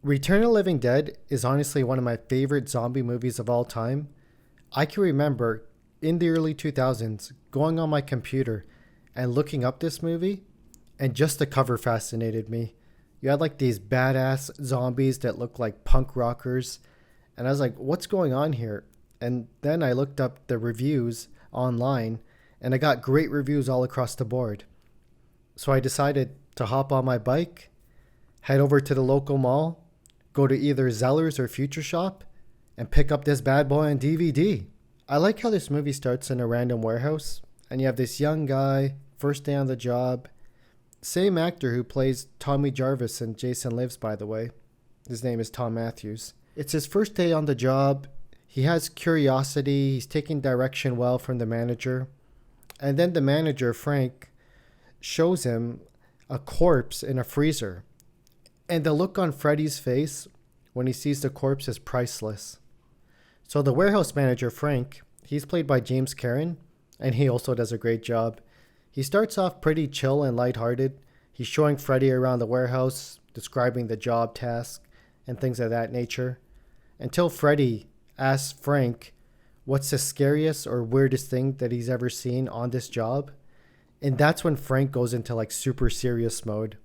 Return of the Living Dead is honestly one of my favorite zombie movies of all time. I can remember in the early 2000s going on my computer and looking up this movie, and just the cover fascinated me. You had like these badass zombies that looked like punk rockers, and I was like, what's going on here? And then I looked up the reviews online, and I got great reviews all across the board. So I decided to hop on my bike, head over to the local mall, go to either Zellers or Future Shop, and pick up this bad boy on DVD. I like how this movie starts in a random warehouse, and you have this young guy, first day on the job. Same actor who plays Tommy Jarvis in Jason Lives, by the way. His name is Tom Matthews. It's his first day on the job. He has curiosity. He's taking direction well from the manager. And then the manager, Frank, shows him a corpse in a freezer. And the look on Freddy's face when he sees the corpse is priceless. So the warehouse manager, Frank, he's played by James Karen, and he also does a great job. He starts off pretty chill and lighthearted. He's showing Freddy around the warehouse, describing the job task and things of that nature, until Freddy asks Frank what's the scariest or weirdest thing that he's ever seen on this job. And that's when Frank goes into like super serious mode.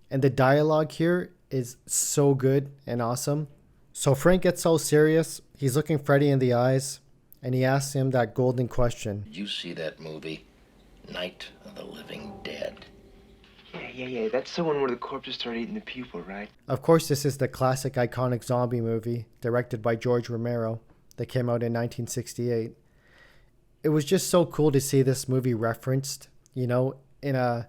And the dialogue here is so good and awesome. So Frank gets so serious, he's looking Freddy in the eyes, and he asks him that golden question. Did you see that movie, Night of the Living Dead? Yeah. That's the one where the corpses start eating the people, right? Of course, this is the classic iconic zombie movie directed by George Romero that came out in 1968. It was just so cool to see this movie referenced, in a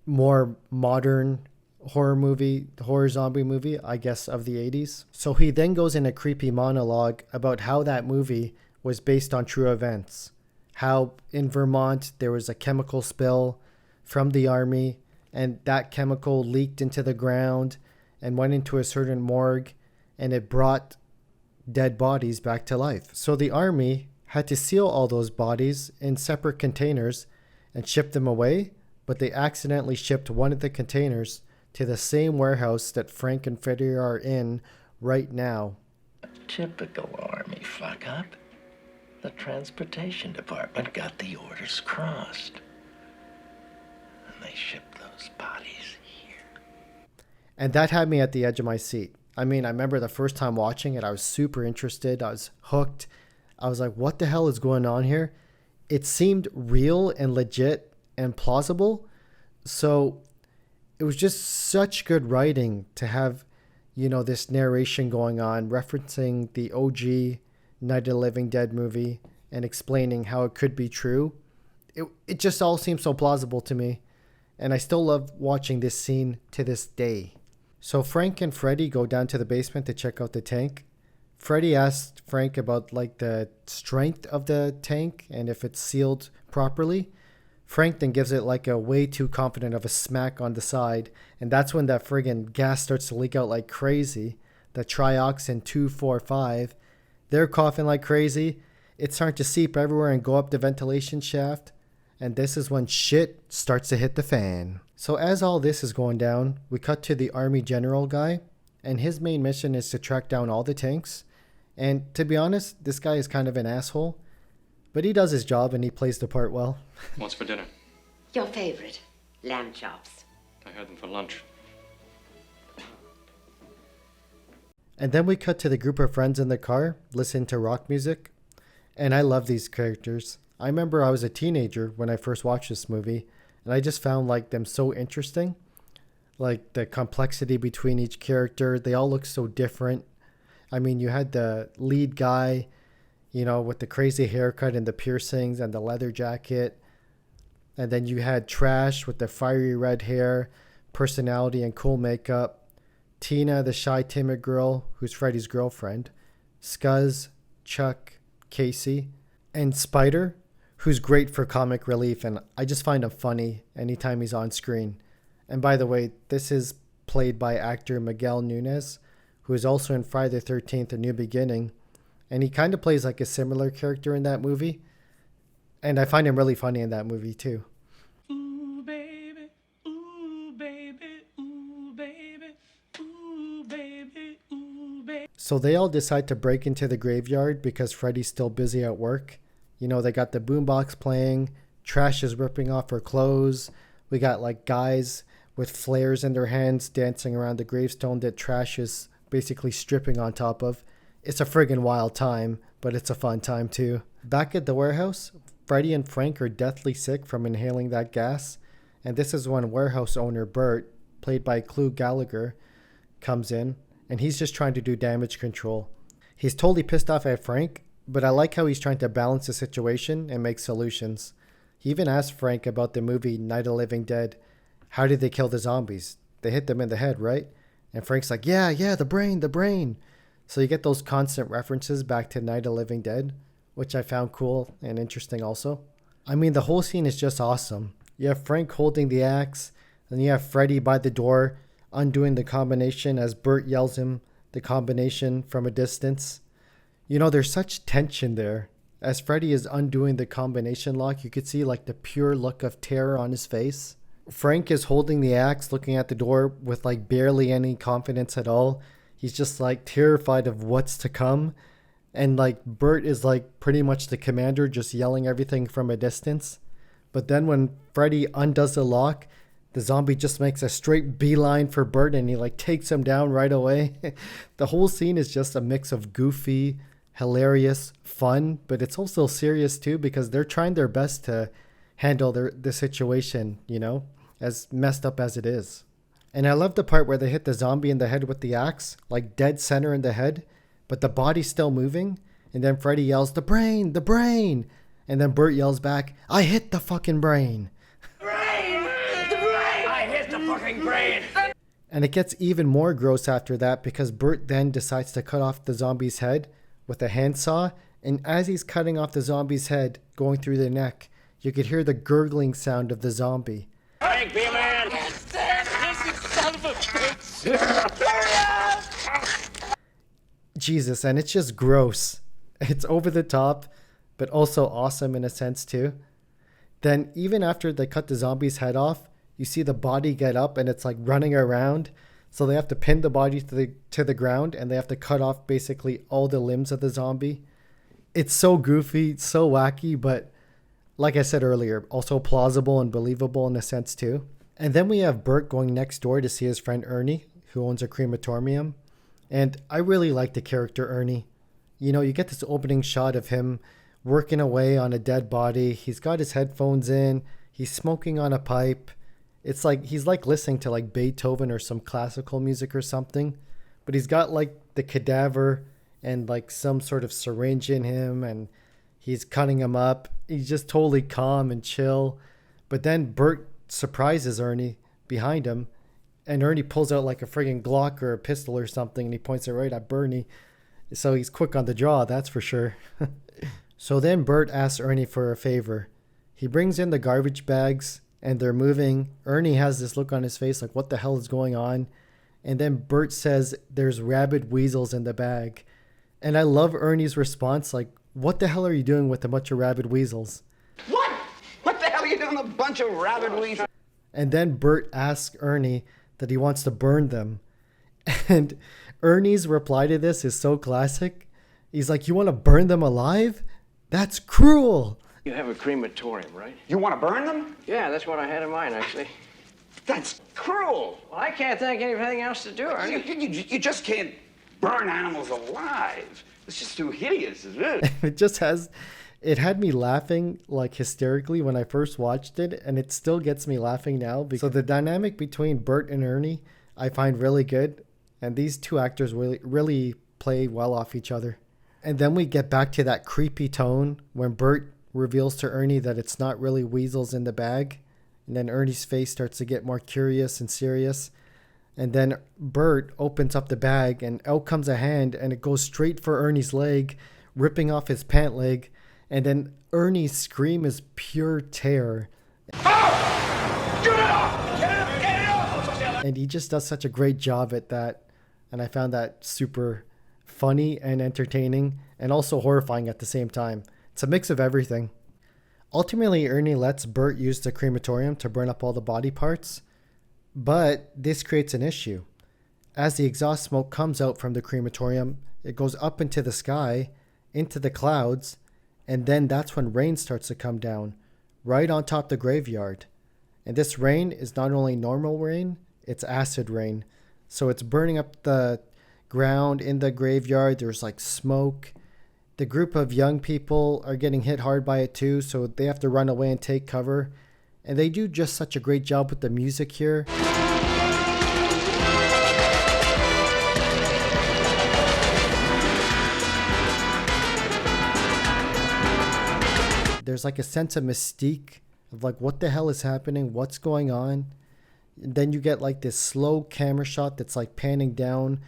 more modern horror zombie movie, I guess, of the 80s. So he then goes in a creepy monologue about how that movie was based on true events. How in Vermont there was a chemical spill from the army, and that chemical leaked into the ground and went into a certain morgue, and it brought dead bodies back to life. So the army had to seal all those bodies in separate containers and ship them away, but they accidentally shipped one of the containers to the same warehouse that Frank and Freddy are in right now. Typical Army fuck-up. The transportation department got the orders crossed. And they shipped those bodies here. And that had me at the edge of my seat. I mean, I remember the first time watching it, I was super interested. I was hooked. I was like, what the hell is going on here? It seemed real and legit and plausible. So it was just such good writing to have, this narration going on, referencing the OG Night of the Living Dead movie and explaining how it could be true. It just all seems so plausible to me. And I still love watching this scene to this day. So Frank and Freddy go down to the basement to check out the tank. Freddy asks Frank about like the strength of the tank and if it's sealed properly. Frank then gives it like a way too confident of a smack on the side. And that's when that friggin' gas starts to leak out like crazy. The trioxin 245. They're coughing like crazy. It's starting to seep everywhere and go up the ventilation shaft. And this is when shit starts to hit the fan. So as all this is going down, we cut to the army general guy. And his main mission is to track down all the tanks. And to be honest, this guy is kind of an asshole. But he does his job and he plays the part well. What's for dinner? Your favorite, lamb chops. I had them for lunch. And then we cut to the group of friends in the car, listening to rock music. And I love these characters. I remember I was a teenager when I first watched this movie, and I just found like them so interesting. Like the complexity between each character, they all look so different. I mean, you had the lead guy, with the crazy haircut and the piercings and the leather jacket. And then you had Trash with the fiery red hair, personality, and cool makeup. Tina, the shy, timid girl who's Freddy's girlfriend. Scuzz, Chuck, Casey. And Spider, who's great for comic relief. And I just find him funny anytime he's on screen. And by the way, this is played by actor Miguel Nunez, who is also in Friday the 13th, A New Beginning. And he kind of plays like a similar character in that movie. And I find him really funny in that movie too. Ooh, baby, ooh, baby, ooh, baby, ooh, baby. So they all decide to break into the graveyard because Freddy's still busy at work. You know, they got the boombox playing, Trash is ripping off her clothes. We got like guys with flares in their hands dancing around the gravestone that Trash is basically stripping on top of. It's a friggin' wild time, but it's a fun time too. Back at the warehouse, Freddy and Frank are deathly sick from inhaling that gas, and this is when warehouse owner Bert, played by Clu Gallagher, comes in, and he's just trying to do damage control. He's totally pissed off at Frank, but I like how he's trying to balance the situation and make solutions. He even asked Frank about the movie Night of the Living Dead. How did they kill the zombies? They hit them in the head, right? And Frank's like, yeah, the brain. So you get those constant references back to Night of the Living Dead, which I found cool and interesting also. I mean, the whole scene is just awesome. You have Frank holding the axe, and you have Freddy by the door undoing the combination as Bert yells him the combination from a distance. You know, there's such tension there. As Freddy is undoing the combination lock, you could see like the pure look of terror on his face. Frank is holding the axe, looking at the door with like barely any confidence at all. He's just like terrified of what's to come. And like Bert is like pretty much the commander, just yelling everything from a distance. But then when Freddy undoes the lock, the zombie just makes a straight beeline for Bert and he like takes him down right away. The whole scene is just a mix of goofy, hilarious, fun, but it's also serious too because they're trying their best to handle the situation, you know, as messed up as it is. And I love the part where they hit the zombie in the head with the axe, like dead center in the head, but the body's still moving. And then Freddy yells, the brain. And then Bert yells back, I hit the fucking brain. I hit the fucking brain! And it gets even more gross after that because Bert then decides to cut off the zombie's head with a handsaw. And as he's cutting off the zombie's head, going through the neck, you could hear the gurgling sound of the zombie. Frank, be a man! Jesus, and it's just gross. It's over the top, but also awesome in a sense too. Then even after they cut the zombie's head off, you see the body get up and it's like running around. So they have to pin the body to the ground and they have to cut off basically all the limbs of the zombie. It's so goofy, so wacky, but like I said earlier, also plausible and believable in a sense too. And then we have Bert going next door to see his friend Ernie, who owns a crematorium. And I really like the character Ernie. You know, you get this opening shot of him working away on a dead body. He's got his headphones in. He's smoking on a pipe. It's like he's like listening to like Beethoven or some classical music or something. But he's got like the cadaver and like some sort of syringe in him and he's cutting him up. He's just totally calm and chill. But then Bert surprises Ernie behind him. And Ernie pulls out like a friggin' Glock or a pistol or something and he points it right at Bernie. So he's quick on the draw, that's for sure. So then Bert asks Ernie for a favor. He brings in the garbage bags and they're moving. Ernie has this look on his face like, what the hell is going on? And then Bert says there's rabid weasels in the bag. And I love Ernie's response, like, what the hell are you doing with a bunch of rabid weasels? What? What the hell are you doing with a bunch of rabid weasels? And then Bert asks Ernie that he wants to burn them. And Ernie's reply to this is so classic. He's like, you want to burn them alive? That's cruel. You have a crematorium, right? You want to burn them? Yeah, that's what I had in mind, actually. That's cruel. Well, I can't think of anything else to do, Ernie. You just can't burn animals alive. It's just too hideous, isn't it? It had me laughing like hysterically when I first watched it, and it still gets me laughing now. So the dynamic between Bert and Ernie I find really good, and these two actors really play well off each other. And then we get back to that creepy tone when Bert reveals to Ernie that it's not really weasels in the bag, and then Ernie's face starts to get more curious and serious. And then Bert opens up the bag and out comes a hand and it goes straight for Ernie's leg, ripping off his pant leg. And then Ernie's scream is pure terror. Oh! Get it off! Get it off! And he just does such a great job at that. And I found that super funny and entertaining and also horrifying at the same time. It's a mix of everything. Ultimately, Ernie lets Bert use the crematorium to burn up all the body parts. But this creates an issue. As the exhaust smoke comes out from the crematorium, it goes up into the sky, into the clouds, and then that's when rain starts to come down, right on top the graveyard. And this rain is not only normal rain, it's acid rain. So it's burning up the ground in the graveyard. There's like smoke. The group of young people are getting hit hard by it too, so they have to run away and take cover. And they do just such a great job with the music here. There's like a sense of mystique of like, what the hell is happening? What's going on? And then you get like this slow camera shot that's like panning down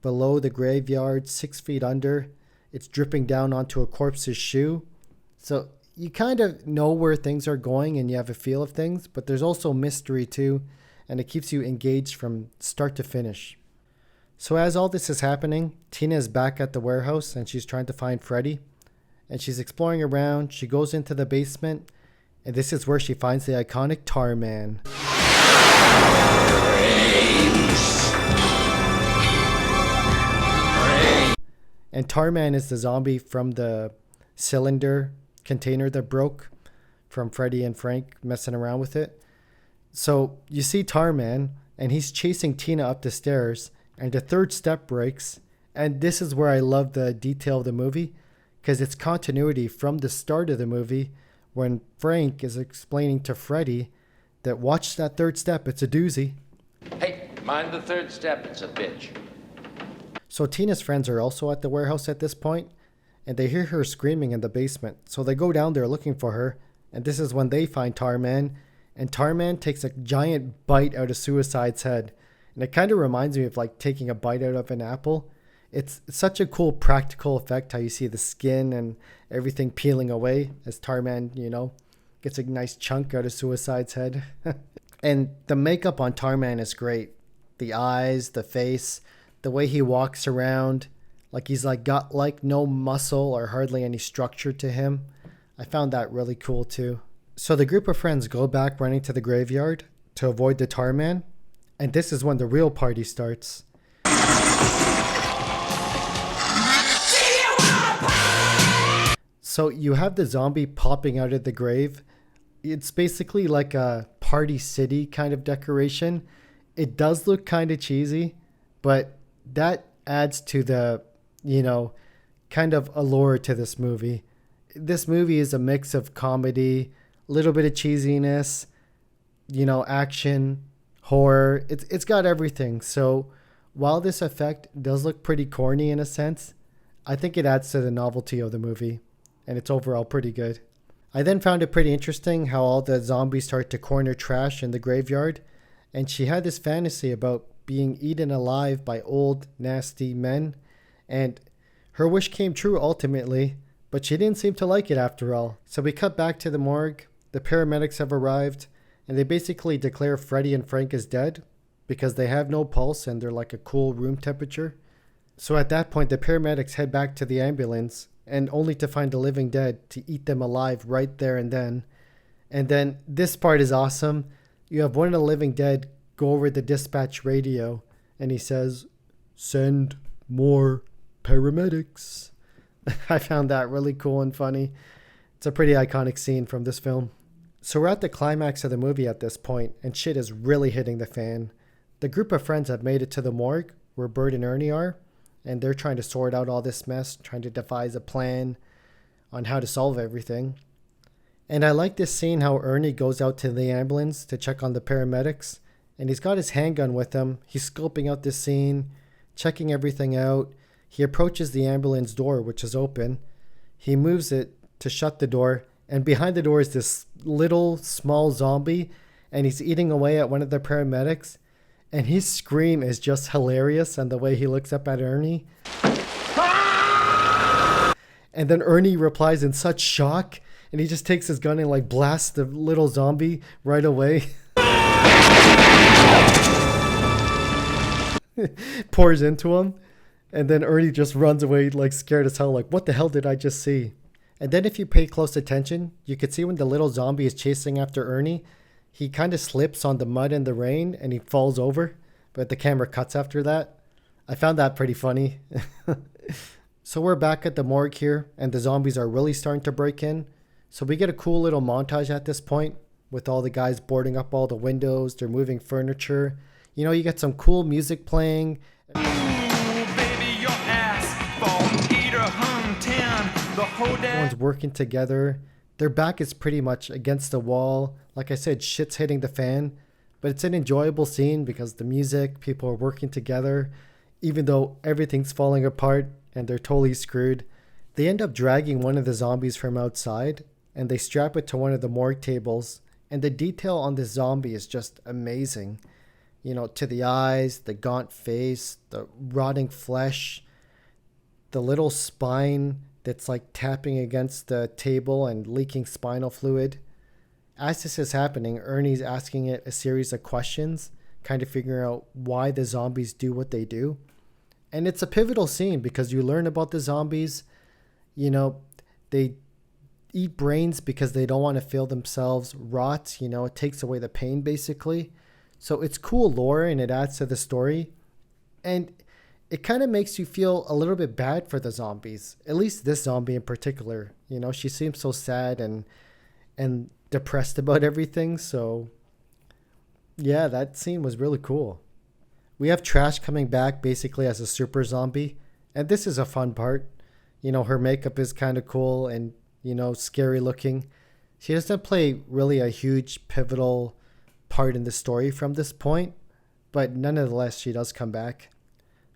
below the graveyard, 6 feet under. It's dripping down onto a corpse's shoe. So you kind of know where things are going and you have a feel of things, but there's also mystery too, and it keeps you engaged from start to finish. So as all this is happening, Tina is back at the warehouse and she's trying to find Freddy. And she's exploring around. She goes into the basement, and this is where she finds the iconic Tar Man. And Tar Man is the zombie from the cylinder container that broke from Freddy and Frank messing around with it. So you see Tar Man, and he's chasing Tina up the stairs, and the third step breaks. And this is where I love the detail of the movie, because it's continuity from the start of the movie when Frank is explaining to Freddy that watch that third step, it's a doozy. Hey, mind the third step, it's a bitch. So Tina's friends are also at the warehouse at this point, and they hear her screaming in the basement. So they go down there looking for her, and this is when they find Tar Man, and Tar Man takes a giant bite out of Suicide's head. And it kind of reminds me of like taking a bite out of an apple. It's such a cool practical effect how you see the skin and everything peeling away as Tar Man, gets a nice chunk out of Suicide's head. And the makeup on Tar Man is great. The eyes, the face, the way he walks around, like he's like got like no muscle or hardly any structure to him. I found that really cool too. So the group of friends go back running to the graveyard to avoid the Tar Man. And this is when the real party starts. So you have the zombie popping out of the grave. It's basically like a party city kind of decoration. It does look kind of cheesy, but that adds to the, kind of allure to this movie. This movie is a mix of comedy, a little bit of cheesiness, action, horror. It's got everything. So while this effect does look pretty corny in a sense, I think it adds to the novelty of the movie. And it's overall pretty good. I then found it pretty interesting how all the zombies start to corner trash in the graveyard, and she had this fantasy about being eaten alive by old, nasty men, and her wish came true ultimately, but she didn't seem to like it after all. So we cut back to the morgue, the paramedics have arrived, and they basically declare Freddy and Frank is dead because they have no pulse and they're like a cool room temperature. So at that point, the paramedics head back to the ambulance, and only to find the living dead to eat them alive right there and then. And then this part is awesome. You have one of the living dead go over the dispatch radio, and he says, "Send more paramedics." I found that really cool and funny. It's a pretty iconic scene from this film. So we're at the climax of the movie at this point, and shit is really hitting the fan. The group of friends have made it to the morgue where Bert and Ernie are, and they're trying to sort out all this mess, trying to devise a plan on how to solve everything. And I like this scene how Ernie goes out to the ambulance to check on the paramedics, and he's got his handgun with him. He's scoping out this scene, checking everything out. He approaches the ambulance door, which is open. He moves it to shut the door, and behind the door is this little small zombie, and he's eating away at one of the paramedics. And his scream is just hilarious, and the way he looks up at Ernie. And then Ernie replies in such shock, and he just takes his gun and like blasts the little zombie right away. Pours into him, and then Ernie just runs away like scared as hell, like, what the hell did I just see? And then if you pay close attention, you could see when the little zombie is chasing after Ernie, he kind of slips on the mud in the rain and he falls over but the camera cuts after that. I found that pretty funny. So we're back at the morgue here, and the zombies are really starting to break in. So we get a cool little montage at this point with all the guys boarding up all the windows. They're moving furniture. You know, you get some cool music playing. Everyone's working together. Their back is pretty much against the wall. Like I said, shit's hitting the fan. But it's an enjoyable scene because the music, people are working together. Even though everything's falling apart and they're totally screwed. They end up dragging one of the zombies from outside and they strap it to one of the morgue tables. And the detail on this zombie is just amazing. You know, to the eyes, the gaunt face, the rotting flesh, the little spine that's like tapping against the table and leaking spinal fluid. As this is happening, Ernie's asking it a series of questions, kind of figuring out why the zombies do what they do. And it's a pivotal scene because you learn about the zombies. You know, they eat brains because they don't want to feel themselves rot. You know, it takes away the pain basically. So it's cool lore and it adds to the story. And it kind of makes you feel a little bit bad for the zombies. At least this zombie in particular. You know, she seems so sad and depressed about everything. So yeah, that scene was really cool. We have Trash coming back basically as a super zombie. And this is a fun part. You know, her makeup is kind of cool and, you know, scary looking. She doesn't play really a huge pivotal part in the story from this point. But nonetheless, she does come back.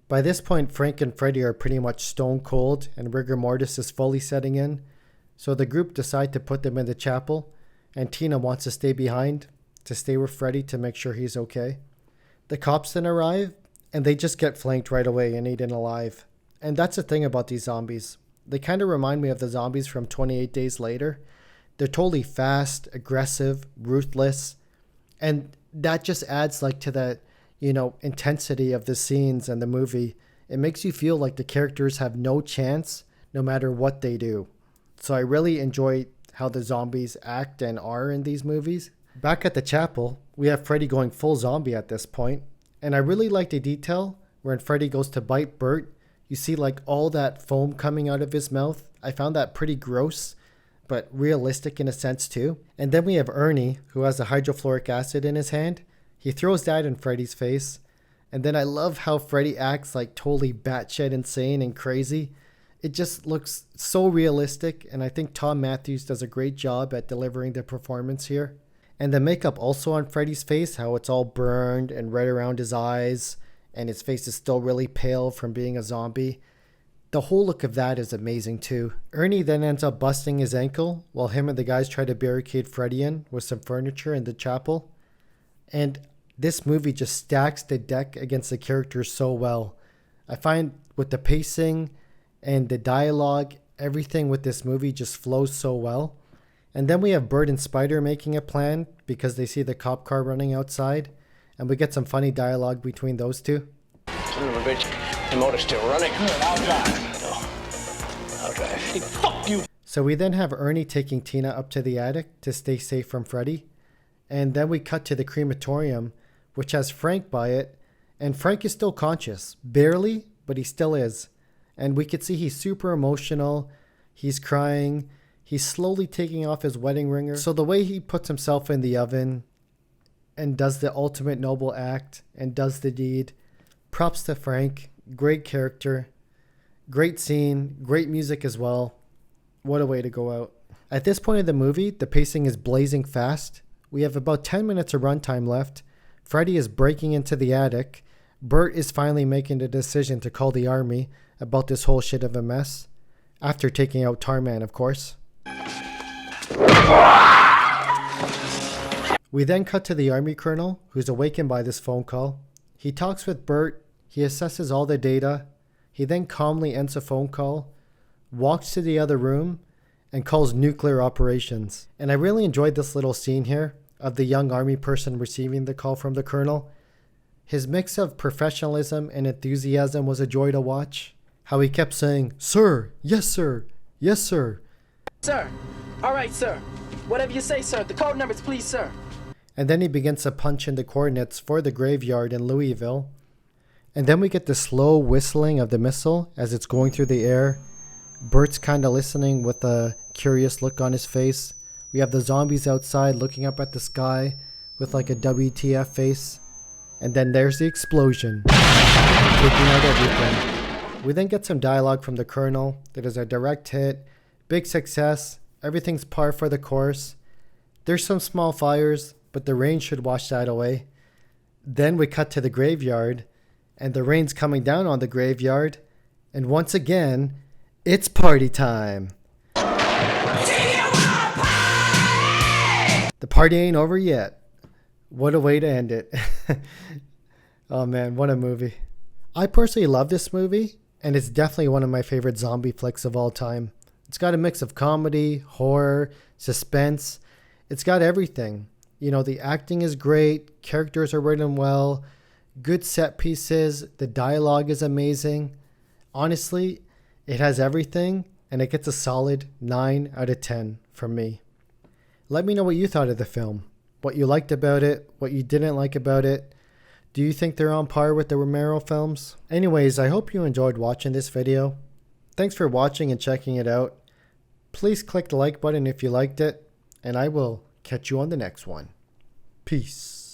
By this point, Frank and Freddy are pretty much stone cold and rigor mortis is fully setting in. So the group decide to put them in the chapel. And Tina wants to stay behind to stay with Freddy to make sure he's okay. The cops then arrive, and they just get flanked right away and eaten alive. And that's the thing about these zombies. They kind of remind me of the zombies from 28 Days Later. They're totally fast, aggressive, ruthless. And that just adds like to the, you know, intensity of the scenes and the movie. It makes you feel like the characters have no chance no matter what they do. So I really enjoy how the zombies act and are in these movies. Back at the chapel, we have Freddy going full zombie at this point. And I really like the detail when Freddy goes to bite Bert. You see like all that foam coming out of his mouth. I found that pretty gross, but realistic in a sense too. And then we have Ernie, who has the hydrofluoric acid in his hand. He throws that in Freddy's face. And then I love how Freddy acts like totally batshit insane and crazy. It just looks so realistic. And I think Tom Matthews does a great job at delivering the performance here. And the makeup also on Freddy's face, how it's all burned and red around his eyes. And his face is still really pale from being a zombie. The whole look of that is amazing too. Ernie then ends up busting his ankle while him and the guys try to barricade Freddy in with some furniture in the chapel. And this movie just stacks the deck against the characters so well. I find with the pacing and the dialogue, everything with this movie just flows so well. And then we have Bert and Spider making a plan because they see the cop car running outside. And we get some funny dialogue between those two. Son of a bitch, the motor's still running. Good, I'll drive. No, I'll drive. Hey, fuck you. So we then have Ernie taking Tina up to the attic to stay safe from Freddy. And then we cut to the crematorium, which has Frank by it. And Frank is still conscious. Barely, but he still is. And we could see he's super emotional. He's crying. He's slowly taking off his wedding ringer. So the way he puts himself in the oven and does the ultimate noble act and does the deed. Props to Frank. Great character. Great scene. Great music as well. What a way to go out. At this point in the movie, the pacing is blazing fast. We have about 10 minutes of runtime left. Freddy is breaking into the attic. Bert is finally making the decision to call the army about this whole shit of a mess. After taking out Tarman, of course. We then cut to the army colonel, who's awakened by this phone call. He talks with Bert. He assesses all the data. He then calmly ends a phone call, walks to the other room, and calls nuclear operations. And I really enjoyed this little scene here of the young army person receiving the call from the colonel. His mix of professionalism and enthusiasm was a joy to watch. How he kept saying, "Sir, yes sir, yes sir." Sir, all right sir. Whatever you say, sir. The code numbers, please, sir. And then he begins to punch in the coordinates for the graveyard in Louisville. And then we get the slow whistling of the missile as it's going through the air. Bert's kind of listening with a curious look on his face. We have the zombies outside looking up at the sky with like a WTF face. And then there's the explosion, taking out everything. We then get some dialogue from the Colonel. That is a direct hit, big success, everything's par for the course. There's some small fires, but the rain should wash that away. Then we cut to the graveyard, and the rain's coming down on the graveyard. And once again, it's party time. The party ain't over yet. What a way to end it. Oh man, what a movie. I personally love this movie, and it's definitely one of my favorite zombie flicks of all time. It's got a mix of comedy, horror, suspense. It's got everything. You know, the acting is great, characters are written well, good set pieces, the dialogue is amazing. Honestly, it has everything, and it gets a solid 9 out of 10 from me. Let me know what you thought of the film. What you liked about it, what you didn't like about it. Do you think they're on par with the Romero films? Anyways, I hope you enjoyed watching this video. Thanks for watching and checking it out. Please click the like button if you liked it, and I will catch you on the next one. Peace.